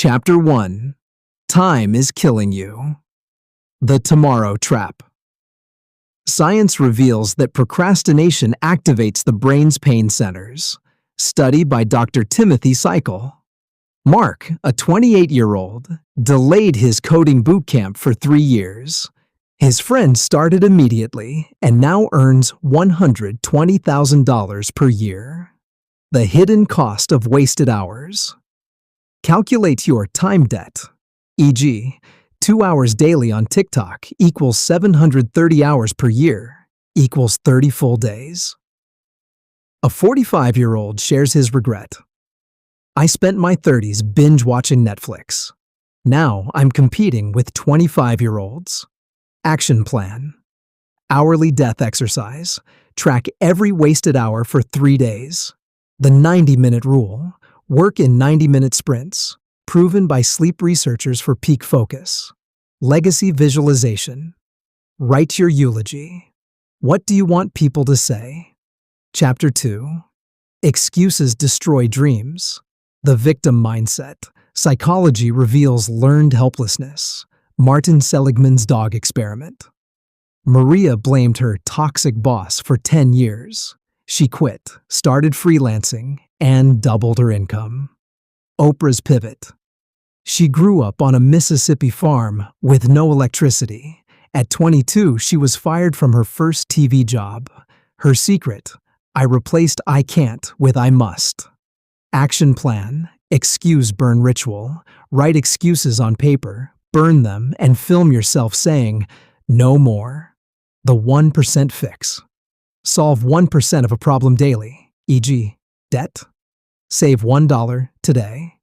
Chapter 1. Time is Killing You. The Tomorrow Trap. Science reveals that procrastination activates the brain's pain centers. Study by Dr. Timothy Cycle. Mark, a 28-year-old, delayed his coding boot camp for 3 years. His friend started immediately and now earns $120,000 per year. The hidden cost of wasted hours. Calculate your time debt, e.g., 2 hours daily on TikTok equals 730 hours per year, equals 30 full days. A 45-year-old shares his regret. I spent my 30s binge-watching Netflix. Now I'm competing with 25-year-olds. Action plan. Hourly death exercise. Track every wasted hour for 3 days. The 90-minute rule. Work in 90-minute sprints, proven by sleep researchers for peak focus. Legacy visualization. Write your eulogy. What do you want people to say? Chapter 2. Excuses destroy dreams. The victim mindset. Psychology reveals learned helplessness. Martin Seligman's dog experiment. Maria blamed her toxic boss for 10 years. She quit, started freelancing, and doubled her income. Oprah's pivot. She grew up on a Mississippi farm with no electricity. At 22, she was fired from her first TV job. Her secret: I replaced I can't with I must. Action plan. Excuse burn ritual. Write excuses on paper, burn them, and film yourself saying, "No more." The 1% fix. Solve 1% of a problem daily, e.g., debt. Save $1 today.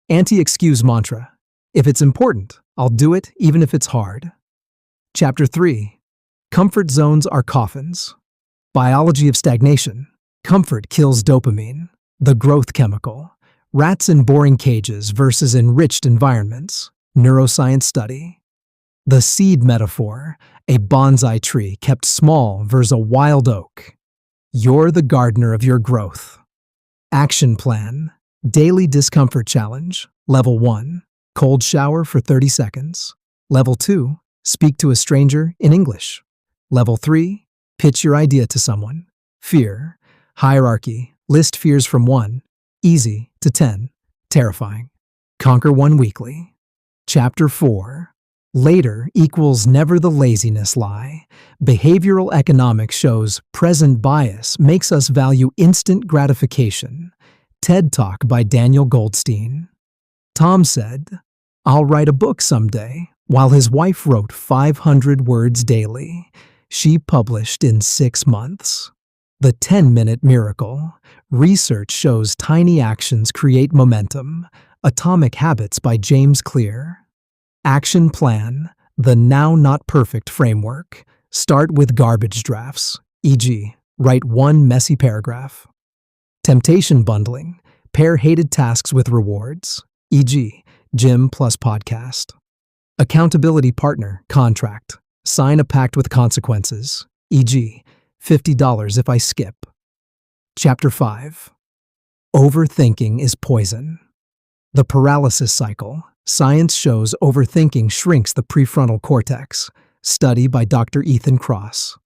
Anti-excuse mantra. If it's important, I'll do it even if it's hard. Chapter 3. Comfort zones are coffins. Biology of stagnation. Comfort kills dopamine, the growth chemical. Rats in boring cages versus enriched environments. Neuroscience study. The seed metaphor. A bonsai tree kept small versus a wild oak. You're the gardener of your growth. Action plan. Daily discomfort challenge. Level 1. Cold shower for 30 seconds. Level 2. Speak to a stranger in English. Level 3. Pitch your idea to someone. Fear. Hierarchy. List fears from 1, easy, to 10, terrifying. Conquer one weekly. Chapter 4. Later equals never the laziness lie. Behavioral economics shows present bias makes us value instant gratification. TED Talk by Daniel Goldstein. Tom said, "I'll write a book someday," while his wife wrote 500 words daily. She published in 6 months. The 10-minute miracle. Research shows tiny actions create momentum. Atomic Habits by James Clear. Action plan. The now not perfect framework. Start with garbage drafts, e.g., write 1 messy paragraph. Temptation bundling. Pair hated tasks with rewards, e.g., gym plus podcast. Accountability partner contract. Sign a pact with consequences, e.g., $50 if I skip. Chapter 5. Overthinking is poison. The paralysis cycle. Science shows overthinking shrinks the prefrontal cortex. Study by Dr. Ethan Kross.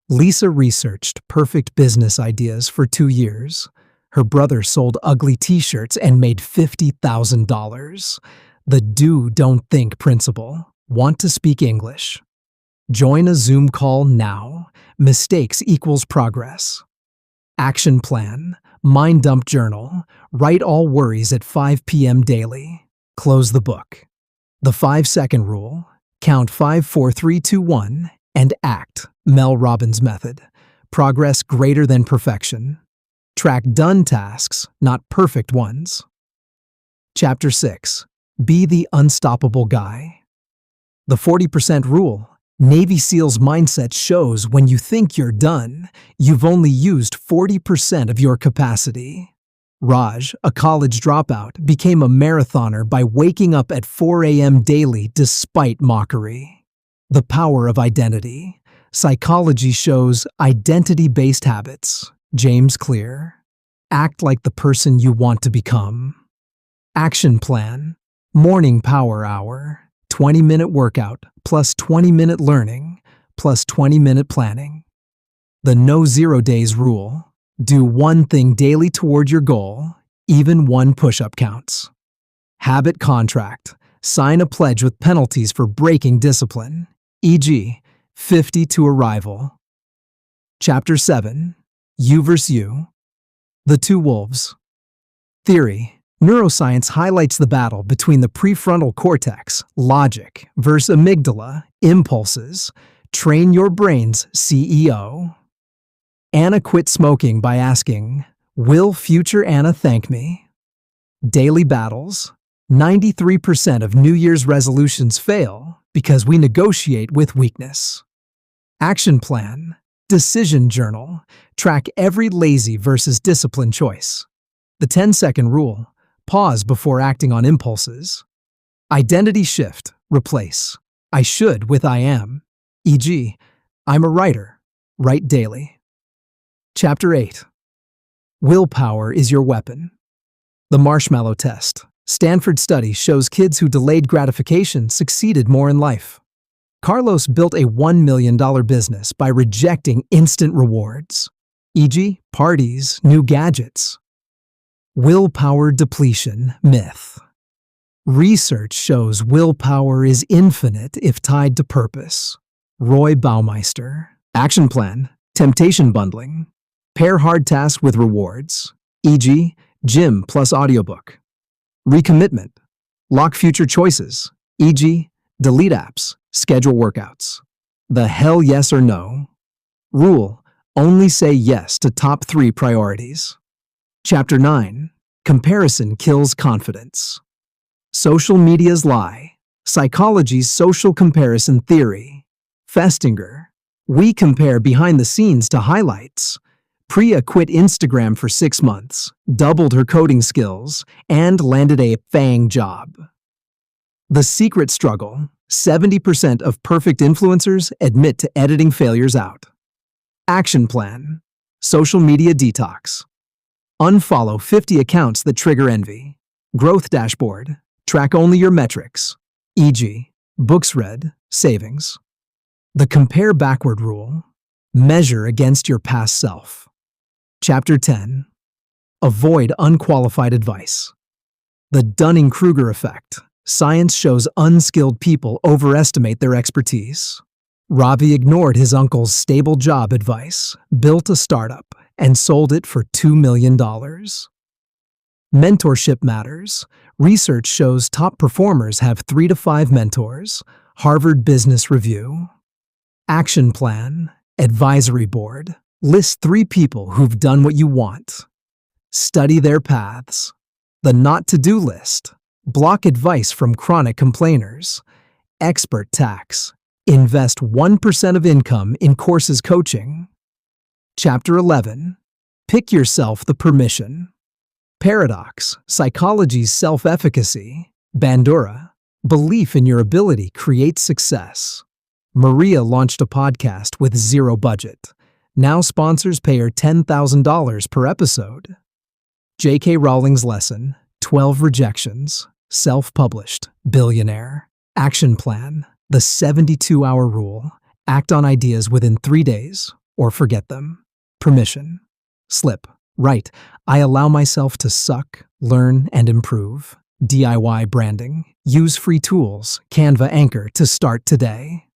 Lisa researched perfect business ideas for 2 years. Her brother sold ugly t-shirts and made $50,000. The do don't think principle. Want to speak English? Join a Zoom call now. Mistakes equals progress. Action plan. Mind dump journal. Write all worries at 5 p.m. daily. Close the book. The 5-second rule. Count 5, 4, 3, 2, 1, and act. Mel Robbins method. Progress greater than perfection. Track done tasks, not perfect ones. Chapter 6. Be the unstoppable guy. The 40% rule. Navy SEALs mindset shows when you think you're done, you've only used 40% of your capacity. Raj, a college dropout, became a marathoner by waking up at 4 a.m. daily despite mockery. The power of identity. Psychology shows identity-based habits. James Clear. Act like the person you want to become. Action plan. Morning power hour. 20-minute workout plus 20-minute learning plus 20-minute planning. The no 0 days rule. Do one thing daily toward your goal. Even one push-up counts. Habit contract. Sign a pledge with penalties for breaking discipline, e.g., 50 to arrival. Chapter 7. You vs. You. The Two Wolves. Theory. Neuroscience highlights the battle between the prefrontal cortex, logic, versus amygdala, impulses. Train your brain's CEO. Anna quit smoking by asking, "Will future Anna thank me?" Daily battles. 93% of New Year's resolutions fail because we negotiate with weakness. Action plan. Decision journal. Track every lazy versus discipline choice. The 10-second rule. Pause before acting on impulses. Identity shift. Replace I should with I am. E.g., I'm a writer. Write daily. Chapter 8. Willpower is your weapon. The marshmallow test. Stanford study shows kids who delayed gratification succeeded more in life. Carlos built a $1 million business by rejecting instant rewards, e.g., parties, new gadgets. Willpower depletion myth. Research shows willpower is infinite if tied to purpose. Roy Baumeister. Action plan. Temptation bundling. Pair hard tasks with rewards, e.g., gym plus audiobook. Recommitment. Lock future choices, e.g., delete apps, schedule workouts. The hell yes or no. Rule. Only say yes to top 3 priorities. Chapter 9. Comparison kills confidence. Social media's lie. Psychology's social comparison theory. Festinger. We compare behind the scenes to highlights. Priya quit Instagram for 6 months, doubled her coding skills, and landed a FANG job. The secret struggle. 70% of perfect influencers admit to editing failures out. Action plan. Social media detox. Unfollow 50 accounts that trigger envy. Growth dashboard. Track only your metrics, e.g., books read, savings. The compare backward rule. Measure against your past self. Chapter 10. Avoid unqualified advice. The Dunning-Kruger effect. Science shows unskilled people overestimate their expertise. Ravi ignored his uncle's stable job advice, built a startup, and sold it for $2 million. Mentorship matters. Research shows top performers have 3 to 5 mentors. Harvard Business Review. Action plan. Advisory board. List 3 people who've done what you want. Study their paths. The not-to-do list. Block advice from chronic complainers. Expert tax. Invest 1% of income in courses coaching. Chapter 11. Pick yourself the permission. Paradox. Psychology's self-efficacy. Bandura. Belief in your ability creates success. Maria launched a podcast with 0 budget. Now sponsors pay her $10,000 per episode. J.K. Rowling's lesson, 12 rejections, self-published, billionaire. Action plan, the 72-hour rule. Act on ideas within 3 days, or forget them. Permission. Slip. Right. I allow myself to suck, learn, and improve. DIY branding. Use free tools. Canva Anchor to start today.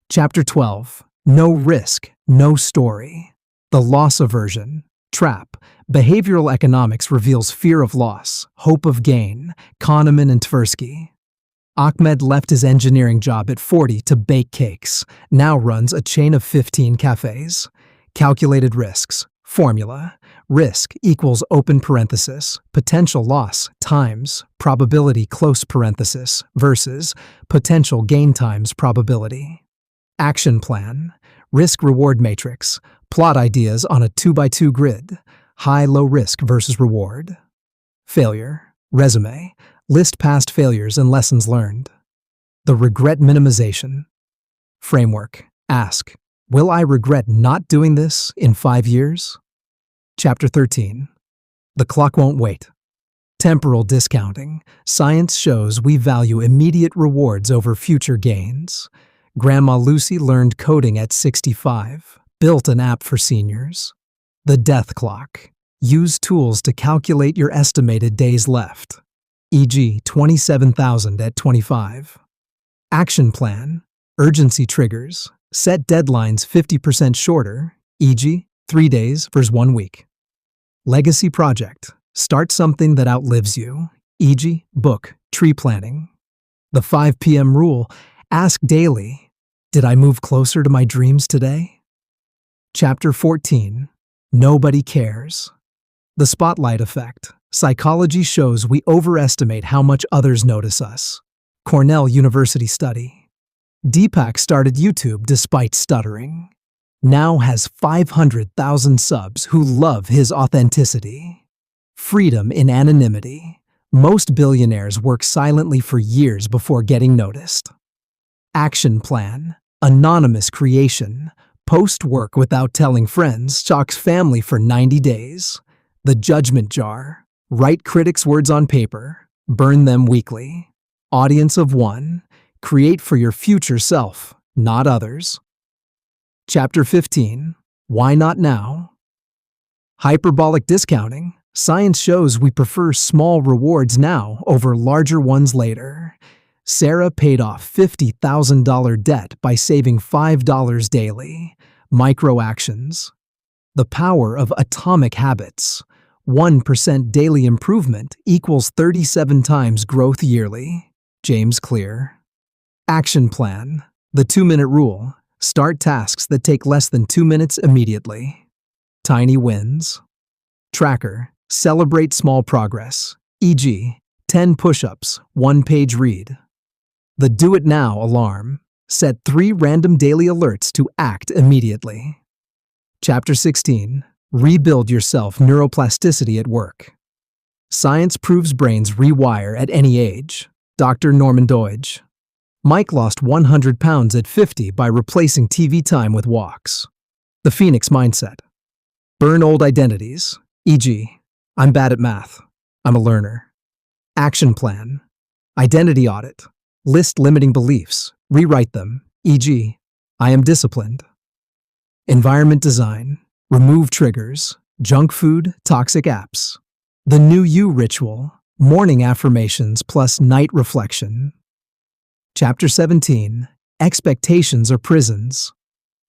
Chapter 12. No risk, no story. The loss aversion. Trap. Behavioral economics reveals fear of loss, hope of gain. Kahneman and Tversky. Ahmed left his engineering job at 40 to bake cakes. Now runs a chain of 15 cafes. Calculated risks. Formula. Risk equals open parenthesis, potential loss times probability close parenthesis versus potential gain times probability. Action plan. Risk-reward matrix. Plot ideas on a 2x2 grid. High-low risk versus reward. Failure. Resume. List past failures and lessons learned. The regret minimization. Framework. Ask, will I regret not doing this in 5 years? Chapter 13. The clock won't wait. Temporal discounting. Science shows we value immediate rewards over future gains. Grandma Lucy learned coding at 65, built an app for seniors. The death clock. Use tools to calculate your estimated days left, e.g. 27,000 at 25. Action plan. Urgency triggers. Set deadlines 50% shorter, e.g. 3 days versus 1 week. Legacy project. Start something that outlives you, e.g. book, tree planting. The 5 p.m. rule. Ask daily, did I move closer to my dreams today? Chapter 14. Nobody cares. The spotlight effect. Psychology shows we overestimate how much others notice us. Cornell University study. Deepak started YouTube despite stuttering. Now has 500,000 subs who love his authenticity. Freedom in anonymity. Most billionaires work silently for years before getting noticed. Action plan. Anonymous creation. Post work without telling friends. Shocks family for 90 days. The judgment jar. Write critics' words on paper. Burn them weekly. Audience of 1. Create for your future self, not others. Chapter 15. Why not now? Hyperbolic discounting. Science shows we prefer small rewards now over larger ones later. Sarah paid off $50,000 debt by saving $5 daily. Micro actions. The power of atomic habits. 1% daily improvement equals 37 times growth yearly. James Clear. Action plan. The 2-minute rule. Start tasks that take less than 2 minutes immediately. Tiny wins. Tracker. Celebrate small progress, e.g., 10 push-ups, 1-page read. The Do It Now alarm. Set 3 random daily alerts to act immediately. Chapter 16. Rebuild yourself neuroplasticity at work. Science proves brains rewire at any age. Dr. Norman Doidge. Mike lost 100 pounds at 50 by replacing TV time with walks. The Phoenix mindset. Burn old identities, e.g., I'm bad at math. I'm a learner. Action plan. Identity audit. List limiting beliefs. Rewrite them, e.g., I am disciplined. Environment design. Remove triggers. Junk food, toxic apps. The New You ritual. Morning affirmations plus night reflection. Chapter 17. Expectations are prisons.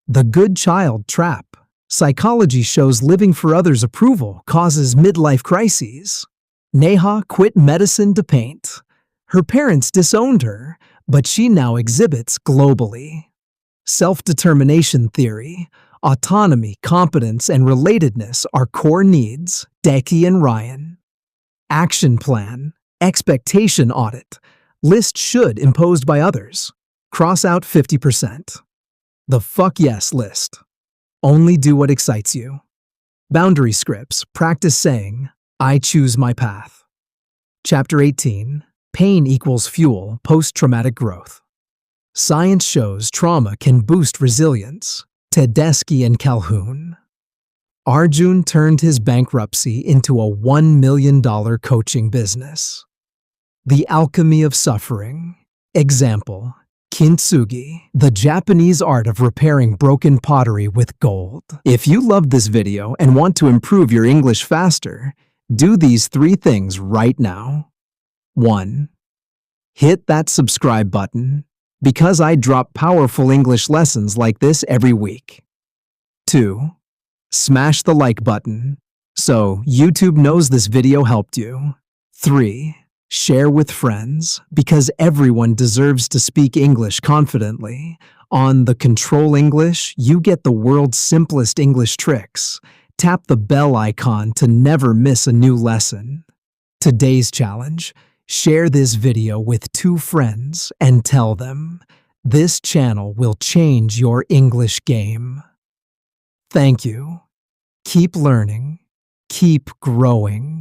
The good child trap. Psychology shows living for others' approval causes midlife crises. Neha quit medicine to paint. Her parents disowned her, but she now exhibits globally. Self-determination theory. Autonomy, competence, and relatedness are core needs. Decky and Ryan. Action plan. Expectation audit. List should imposed by others. Cross out 50%. The fuck yes list. Only do what excites you. Boundary scripts. Practice saying, I choose my path. Chapter 18. Pain equals fuel, post-traumatic growth. Science shows trauma can boost resilience. Tedeschi and Calhoun. Arjun turned his bankruptcy into a $1 million coaching business. The alchemy of suffering. Example. Kintsugi, the Japanese art of repairing broken pottery with gold. If you loved this video and want to improve your English faster, do these 3 things right now. 1. Hit that subscribe button, because I drop powerful English lessons like this every week. 2. Smash the like button, so YouTube knows this video helped you. 3. Share with friends, because everyone deserves to speak English confidently. On the Control English, you get the world's simplest English tricks. Tap the bell icon to never miss a new lesson. Today's challenge: share this video with 2 friends and tell them, this channel will change your English game. Thank you. Keep learning. Keep growing.